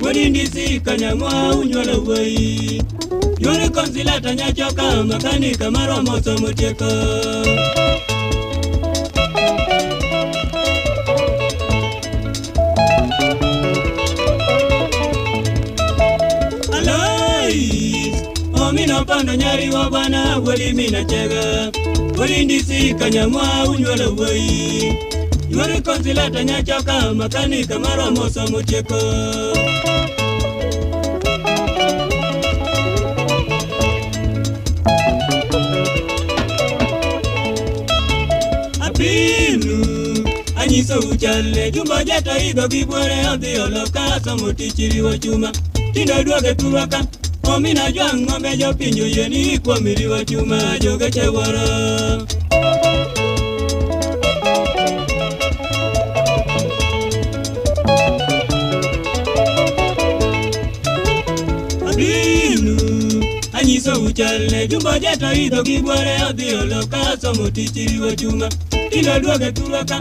Odindisi kanyamwa unywala wai Yore konsilata nyachoka makanika marwa moso mutieko Alois Omino pando nyari wabana wali mina chega Odindisi kanyamwa unywala wai Yore konsilata nyachoka makanika marwa moso mutieko Anyiso uchale jumbo jeta higo gibwere odhi oloka somo tichiri wa chuma Tindo duoge turwaka Omina juang ngombe jo pinyo yeni kwa miri wa chuma joge chewara Abinu Anyiso uchale jumbo jeta higo gibwere odhi oloka somo tichiri wa chuma Tindo duoge turwaka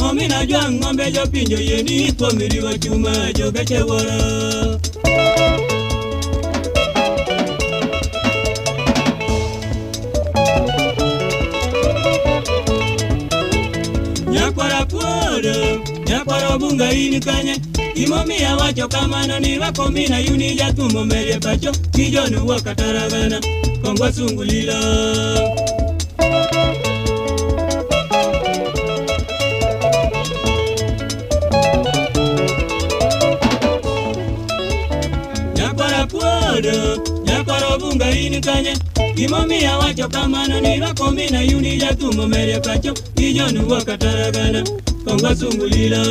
Omina juang ngombe jo pinyo yeni kwa miri wa chuma joge chewara Nyakwara bunga ini kanye Imomi ya wacho kamano ni wako mina yuni jatumo mere pacho Kijonu wakataragana Kongwa sungulila Nyakwara bunga ini kanye Imomi ya wacho kamano ni wako mina yuni jatumo mere pacho Kijonu wakataragana Kongwa sungulila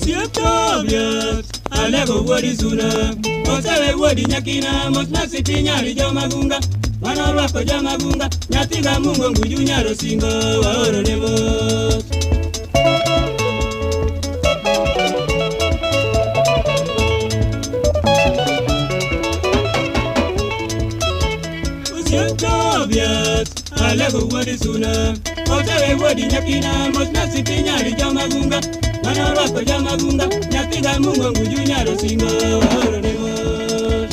Usiyotobias Alego wadi suna Osewe wadi nyakina Mosnasi tinyari jo magunga Manorwako jo magunga Nyatiga mungo nguju nyaro singo Waoro nemos Alego wadi suna Osewe wadi nyakina Mosnasi tinyari jo magunga Manorwako jo magunga Nyatiga mungo nguju nyaro singo Waoro nemos